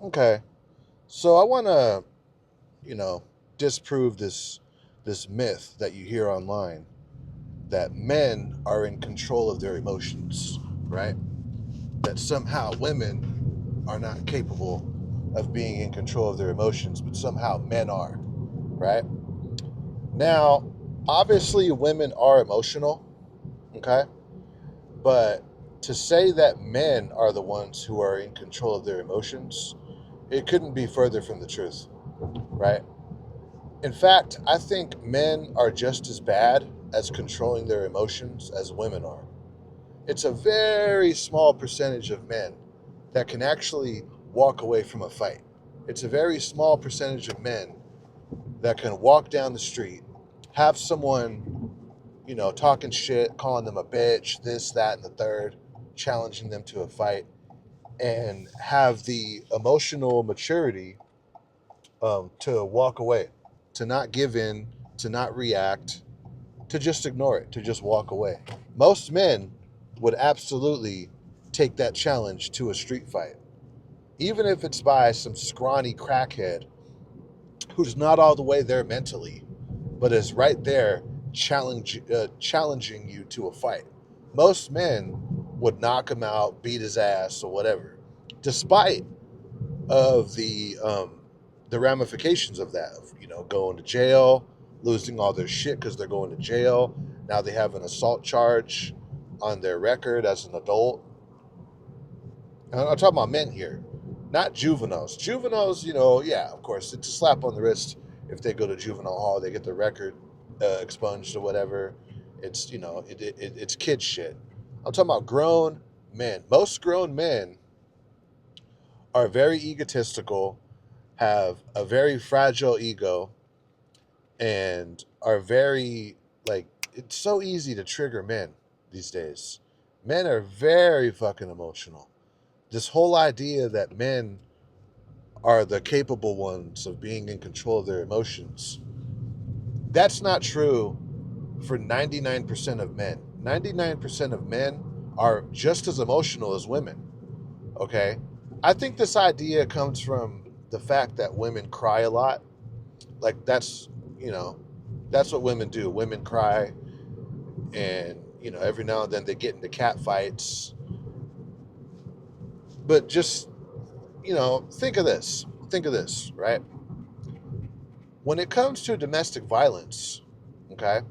Okay. So I want to, you know, disprove this myth that you hear online that men are in control of their emotions, right? That somehow women are not capable of being in control of their emotions, but somehow men are, right? Now, obviously women are emotional, okay? But to say that men are the ones who are in control of their emotions, it couldn't be further from the truth, right? In fact, I think men are just as bad as controlling their emotions as women are. It's a very small percentage of men that can actually walk away from a fight. It's a very small percentage of men that can walk down the street, have someone, talking shit, calling them a bitch, this, that, and the third, challenging them to a fight, and have the emotional maturity to walk away, to not give in, to not react, to just ignore it, to just walk away. Most men would absolutely take that challenge to a street fight, even if it's by some scrawny crackhead who's not all the way there mentally, but is right there challenging you to a fight. Most men would knock him out, beat his ass, or whatever, despite of the ramifications of that. Going to jail, losing all their shit because they're going to jail. Now they have an assault charge on their record as an adult. And I'm talking about men here, not juveniles. Juveniles, yeah, of course, it's a slap on the wrist if they go to juvenile hall, they get their record expunged or whatever. It's it's kid shit. I'm talking about grown men. Most grown men are very egotistical, have a very fragile ego, and are very, like, it's so easy to trigger men these days. Men are very fucking emotional. This whole idea that men are the capable ones of being in control of their emotions, that's not true for 99% of men. 99% of men are just as emotional as women, okay? I think this idea comes from the fact that women cry a lot. Like, you know that's what women do. Women cry, and every now and then they get into cat fights. But just, think of this, right? When it comes to domestic violence, okay,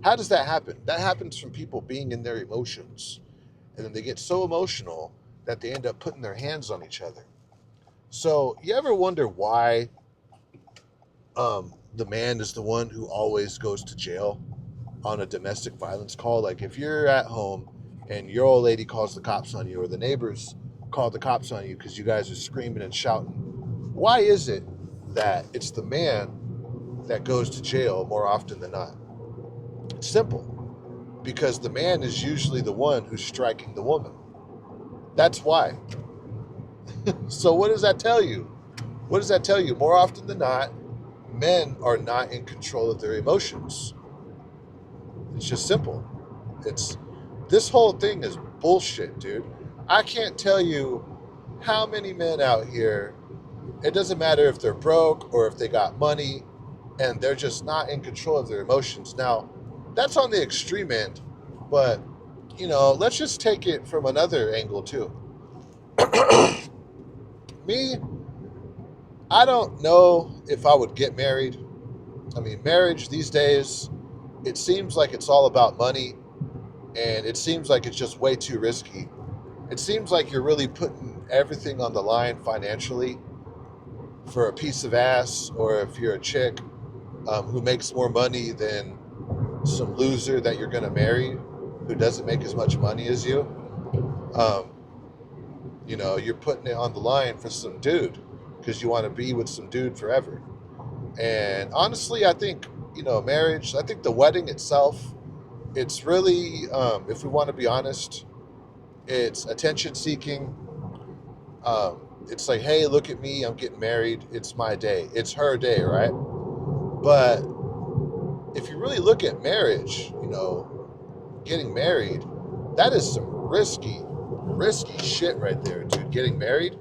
how does that happen? That happens from people being in their emotions, and then they get so emotional that they end up putting their hands on each other. So you ever wonder why the man is the one who always goes to jail on a domestic violence call? Like, if you're at home and your old lady calls the cops on you, or the neighbors call the cops on you because you guys are screaming and shouting, why is it that it's the man that goes to jail more often than not? It's simple, because the man is usually the one who's striking the woman. That's why. So what does that tell you? What does that tell you? More often than not, men are not in control of their emotions. It's just simple. It's This whole thing is bullshit, dude. I can't tell you how many men out here, it doesn't matter if they're broke or if they got money, and they're just not in control of their emotions. Now, that's on the extreme end, but let's just take it from another angle too. Me, I don't know if I would get married. I mean, marriage these days, it seems like it's all about money, and it seems like it's just way too risky. It seems like you're really putting everything on the line financially for a piece of ass, or if you're a chick who makes more money than some loser that you're going to marry who doesn't make as much money as you. Um, you're putting it on the line for some dude because you want to be with some dude forever. And honestly, I think, marriage, I think the wedding itself, it's really, if we want to be honest, it's attention seeking. It's like, hey, look at me, I'm getting married. It's my day. It's her day, right? But if you really look at marriage, getting married, that is some risky shit right there, dude. Getting married,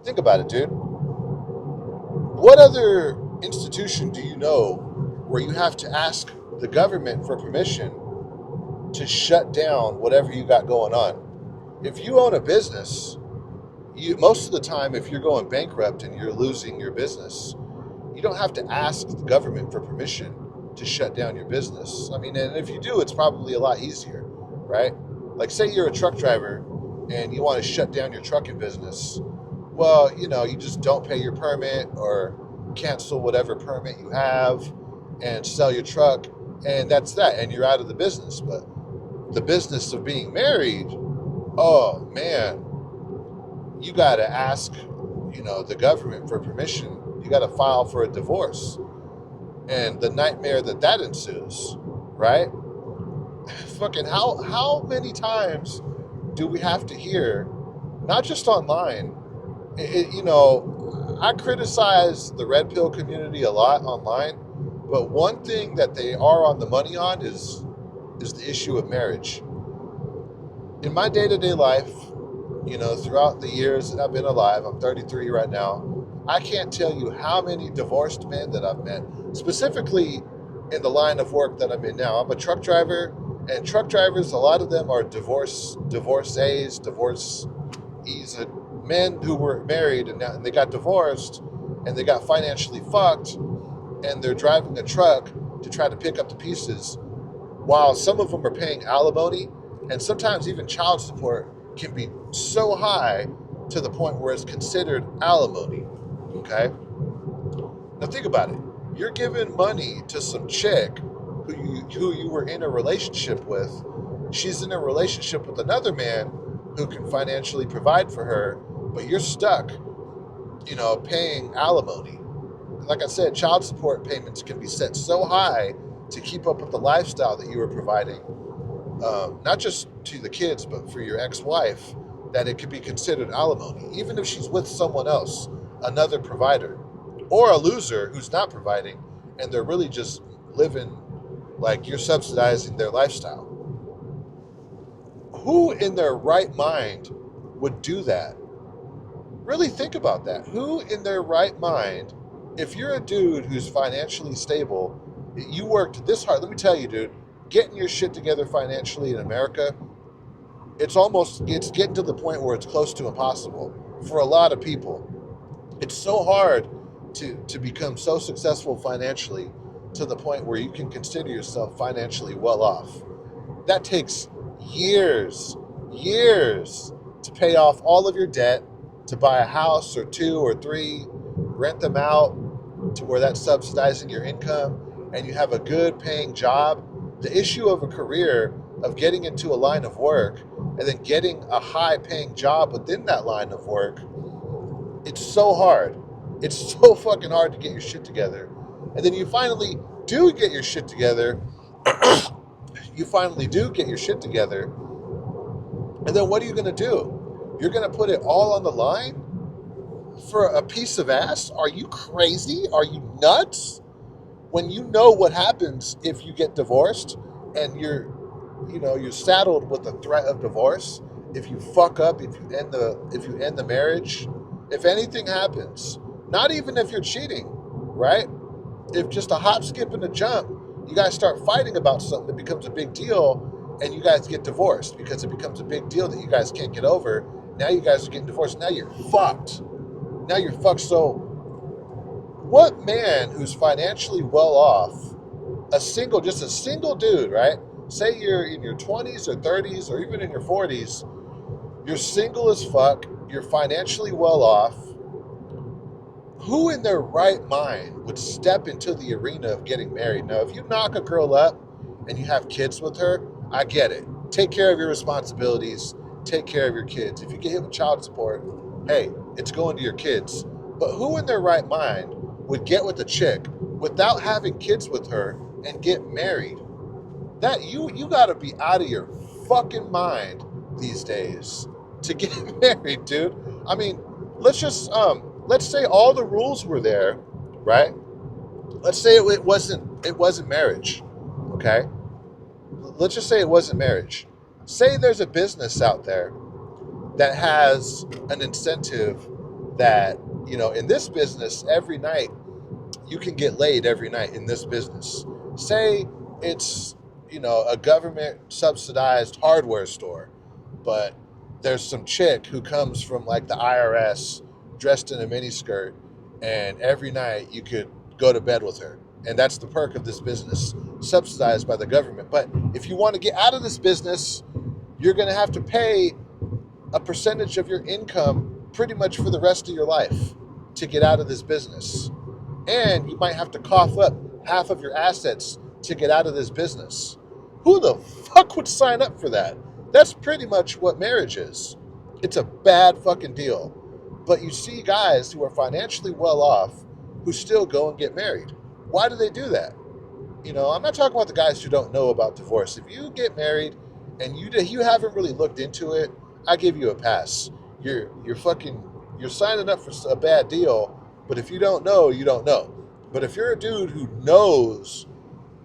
Think about it, dude. What other institution do you know where you have to ask the government for permission to shut down whatever you got going on? If you own a business, you most of the time, if you're going bankrupt and you're losing your business, you don't have to ask the government for permission to shut down your business. I mean, and if you do, it's probably a lot easier, right? Like, say you're a truck driver and you want to shut down your trucking business. Well, you just don't pay your permit or cancel whatever permit you have and sell your truck, and that's that, and you're out of the business. But the business of being married, oh man, you got to ask, the government for permission. You got to file for a divorce, and the nightmare that ensues, right? Fucking how many times do we have to hear, not just online? I criticize the red pill community a lot online, but one thing that they are on the money on is the issue of marriage. In my day-to-day life, throughout the years that I've been alive, I'm 33 right now, I can't tell you how many divorced men that I've met, specifically in the line of work that I'm in now. I'm a truck driver, and truck drivers, a lot of them are divorcees, men who were married and they got divorced and they got financially fucked, and they're driving a truck to try to pick up the pieces, while some of them are paying alimony, and sometimes even child support can be so high to the point where it's considered alimony. Okay? Now think about it. You're giving money to some chick who you were in a relationship with. She's in a relationship with another man who can financially provide for her, but you're stuck, paying alimony. Like I said, child support payments can be set so high to keep up with the lifestyle that you were providing, not just to the kids, but for your ex-wife, that it could be considered alimony, even if she's with someone else, another provider, or a loser who's not providing, and they're really just living like you're subsidizing their lifestyle. Who in their right mind would do that? Really think about that. Who in their right mind, if you're a dude who's financially stable, you worked this hard. Let me tell you, dude, getting your shit together financially in America, it's getting to the point where it's close to impossible for a lot of people. It's so hard to become so successful financially to the point where you can consider yourself financially well off. That takes years to pay off all of your debt, to buy a house or two or three, rent them out to where that's subsidizing your income, and you have a good paying job. The issue of a career, of getting into a line of work and then getting a high paying job within that line of work, it's so hard. It's so fucking hard to get your shit together. And then you finally do get your shit together. You finally do get your shit together. And then what are you going to do? You're going to put it all on the line for a piece of ass? Are you crazy? Are you nuts? When you know what happens if you get divorced and you're saddled with the threat of divorce, if you fuck up, if you end the marriage, if anything happens, not even if you're cheating, right? If just a hop, skip, and a jump, you guys start fighting about something that becomes a big deal, and you guys get divorced because it becomes a big deal that you guys can't get over. Now you guys are getting divorced. Now you're fucked. So what man who's financially well off, just a single dude, right? Say you're in your 20s or 30s or even in your 40s, you're single as fuck, you're financially well off. Who in their right mind would step into the arena of getting married? Now, if you knock a girl up and you have kids with her, I get it. Take care of your responsibilities. Take care of your kids. If you get hit with child support, hey, it's going to your kids. But who in their right mind would get with a chick without having kids with her and get married? That you got to be out of your fucking mind these days to get married, dude. I mean, let's say all the rules were there, right? Let's say it wasn't marriage, okay? Let's just say it wasn't marriage. Say there's a business out there that has an incentive that, in this business, every night you can get laid every night in this business. Say it's, a government subsidized hardware store, but there's some chick who comes from like the IRS dressed in a miniskirt, and every night you could go to bed with her. And that's the perk of this business, subsidized by the government. But if you want to get out of this business, you're going to have to pay a percentage of your income pretty much for the rest of your life to get out of this business. And you might have to cough up half of your assets to get out of this business. Who the fuck would sign up for that? That's pretty much what marriage is. It's a bad fucking deal. But you see guys who are financially well off who still go and get married. Why do they do that? I'm not talking about the guys who don't know about divorce. If you get married and you haven't really looked into it, I give you a pass. You're signing up for a bad deal. But if you don't know, you don't know. But if you're a dude who knows,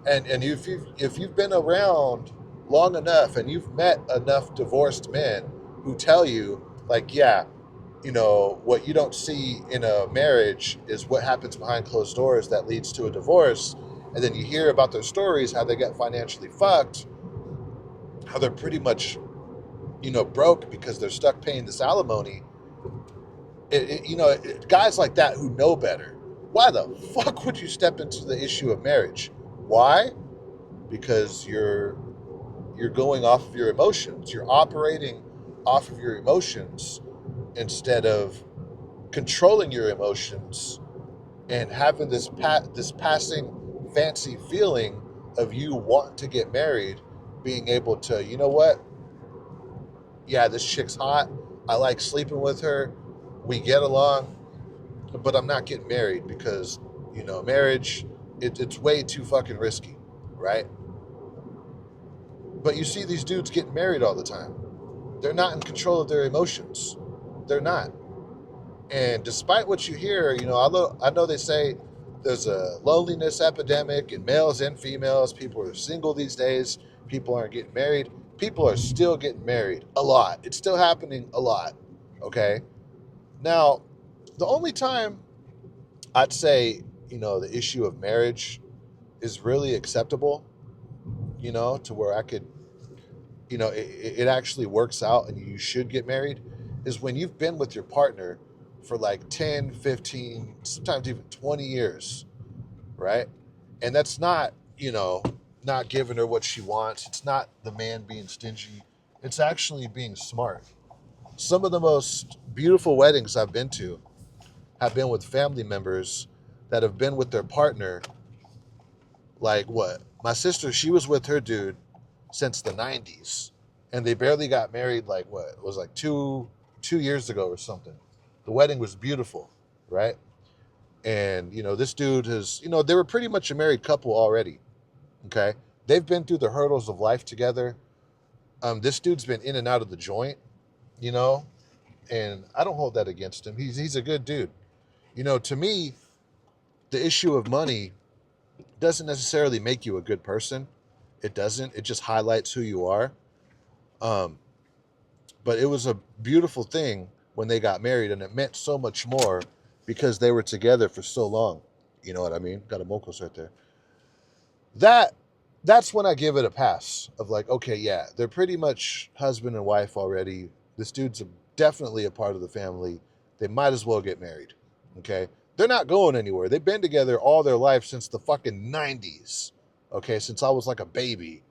and if you've been around long enough and you've met enough divorced men who tell you, like, yeah, what you don't see in a marriage is what happens behind closed doors that leads to a divorce. And then you hear about their stories, how they got financially fucked, how they're pretty much, broke because they're stuck paying this alimony. Guys like that who know better, why the fuck would you step into the issue of marriage? Why? Because you're going off of your emotions. You're operating off of your emotions instead of controlling your emotions and having this passing fancy feeling of you wanting to get married, being able to, you know what? Yeah, this chick's hot. I like sleeping with her. We get along, but I'm not getting married because, marriage, it's way too fucking risky, right? But you see these dudes getting married all the time. They're not in control of their emotions. They're not. And despite what you hear, I know they say there's a loneliness epidemic in males and females. People are single these days. People aren't getting married. People are still getting married a lot. It's still happening a lot. Okay. Now, the only time I'd say, the issue of marriage is really acceptable, to where I could, it actually works out and you should get married, is when you've been with your partner for like 10, 15, sometimes even 20 years, right? And that's not, not giving her what she wants. It's not the man being stingy. It's actually being smart. Some of the most beautiful weddings I've been to have been with family members that have been with their partner. Like what? My sister, she was with her dude since the 90s. And they barely got married like what? It was like 2 years ago or something. The wedding was beautiful, right? And this dude has, they were pretty much a married couple already. Okay. They've been through the hurdles of life together. This dude's been in and out of the joint, you know, and I don't hold that against him. He's a good dude. To me, the issue of money doesn't necessarily make you a good person. It doesn't. It just highlights who you are. Um, but it was a beautiful thing when they got married, and it meant so much more because they were together for so long. You know what I mean? Got a mocos right there. That that's when I give it a pass of like, okay, yeah, they're pretty much husband and wife already. This dude's definitely a part of the family. They might as well get married. Okay. They're not going anywhere. They've been together all their life since the fucking 90s. Okay. Since I was like a baby.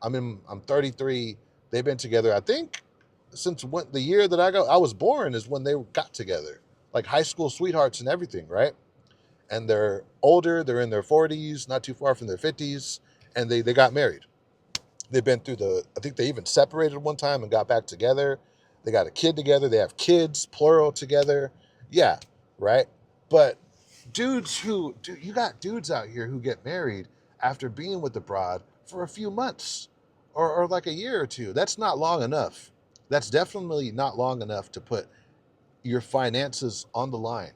I'm 33. They've been together, I think, since the year that I was born is when they got together. Like high school sweethearts and everything, right? And they're older, they're in their 40s, not too far from their 50s, and they got married. They've been through I think they even separated one time and got back together. They got a kid together, they have kids, plural, together. Yeah, right? But you got dudes out here who get married after being with the broad for a few months or like a year or two. That's not long enough. That's definitely not long enough to put your finances on the line,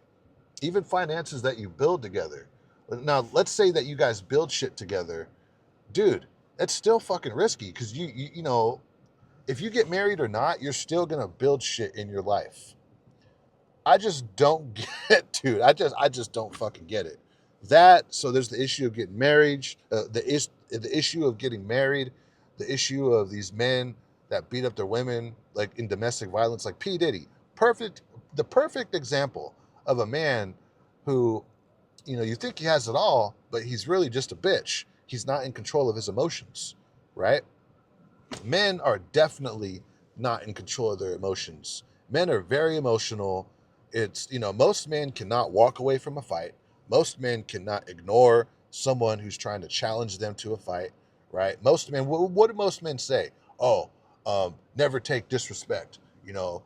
even finances that you build together. Now, let's say that you guys build shit together, dude. That's still fucking risky because if you get married or not, you're still gonna build shit in your life. I just don't get, dude. I just don't fucking get it. So there's the issue of getting married, the issue of getting married, the issue of these men that beat up their women like in domestic violence, like P Diddy, the perfect example of a man who, you think he has it all, but he's really just a bitch. He's not in control of his emotions, right? Men are definitely not in control of their emotions. Men are very emotional. Most men cannot walk away from a fight. Most men cannot ignore someone who's trying to challenge them to a fight, right? Most men, what do most men say? Oh, never take disrespect. You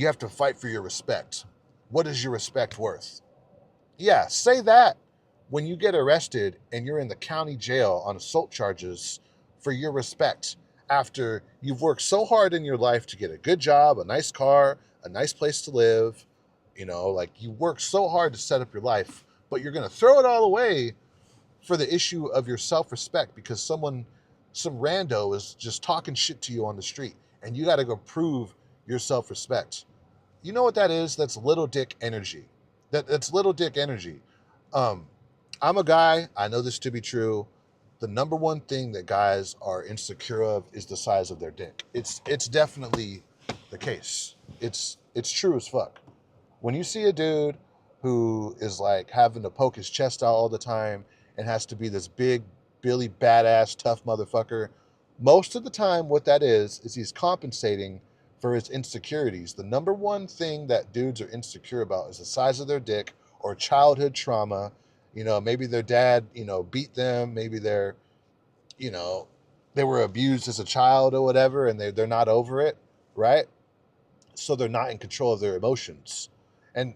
have to fight for your respect. What is your respect worth? Yeah, say that when you get arrested and you're in the county jail on assault charges for your respect after you've worked so hard in your life to get a good job, a nice car, a nice place to live. Like you worked so hard to set up your life, but you're going to throw it all away for the issue of your self-respect because some rando is just talking shit to you on the street and you got to go prove your self-respect. You know what that is? That's little dick energy. That's little dick energy. Um, I'm a guy. I know this to be true. The number one thing that guys are insecure of is the size of their dick. It's definitely the case. It's true as fuck. When you see a dude who is like having to poke his chest out all the time and has to be this big, Billy badass tough motherfucker, most of the time what that is he's compensating for his insecurities. The number one thing that dudes are insecure about is the size of their dick or childhood trauma. Maybe their dad, beat them. Maybe you know, they were abused as a child or whatever, and they're not over it, right? So they're not in control of their emotions. And,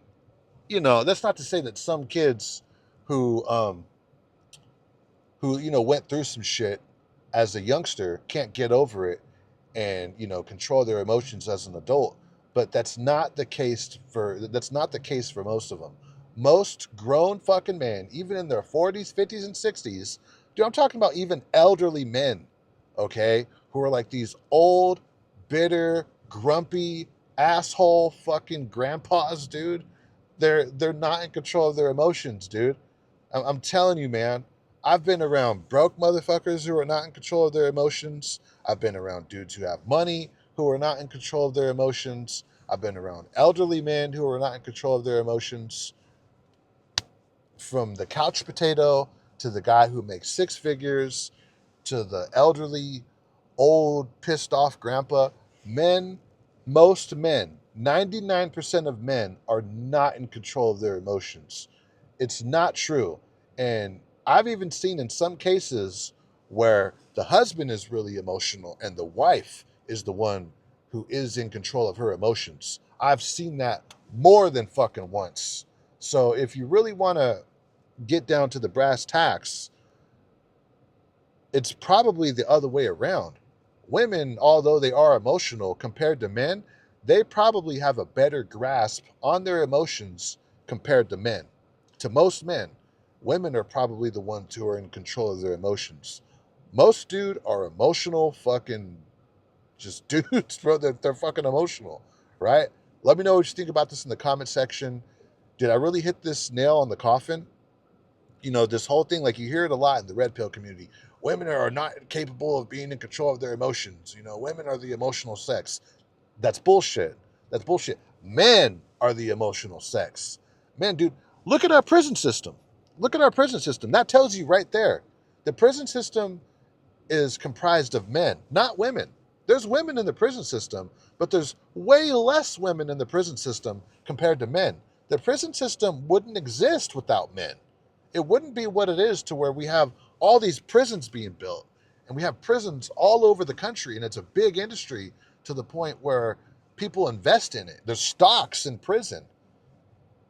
that's not to say that some kids who, went through some shit as a youngster can't get over it and control their emotions as an adult, but that's not the case for most of them. Most grown fucking men, even in their 40s, 50s, and 60s, dude, I'm talking about even elderly men, okay, who are like these old, bitter, grumpy, asshole fucking grandpas, dude. They're not in control of their emotions, dude. I'm telling you, man. I've been around broke motherfuckers who are not in control of their emotions. I've been around dudes who have money who are not in control of their emotions. I've been around elderly men who are not in control of their emotions. From the couch potato to the guy who makes six figures to the elderly, old, pissed off grandpa, most men, 99% of men are not in control of their emotions. It's not true. And I've even seen in some cases where the husband is really emotional and the wife is the one who is in control of her emotions. I've seen that more than fucking once. So if you really want to get down to the brass tacks, it's probably the other way around. Women, although they are emotional compared to men, they probably have a better grasp on their emotions compared to men. To most men, women are probably the ones who are in control of their emotions. Most dude are emotional fucking just dudes, bro. They're fucking emotional, right? Let me know what you think about this in the comment section. Did I really hit this nail on the coffin? This whole thing, like you hear it a lot in the red pill community. Women are not capable of being in control of their emotions. Women are the emotional sex. That's bullshit. That's bullshit. Men are the emotional sex. Men, dude, look at our prison system. Look at our prison system. That tells you right there. The prison system is comprised of men, not women. There's women in the prison system, but there's way less women in the prison system compared to men. The prison system wouldn't exist without men. It wouldn't be what it is to where we have all these prisons being built and we have prisons all over the country and it's a big industry to the point where people invest in it. There's stocks in prison.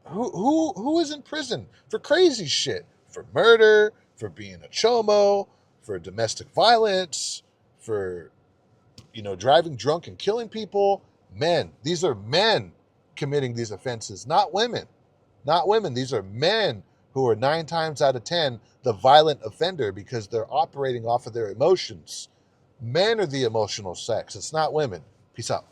Who is in prison for crazy shit? For murder, for being a chomo, for domestic violence, for driving drunk and killing people. Men. These are men committing these offenses, not women. Not women. These are men who are 9 times out of 10 the violent offender because they're operating off of their emotions. Men are the emotional sex. It's not women. Peace out.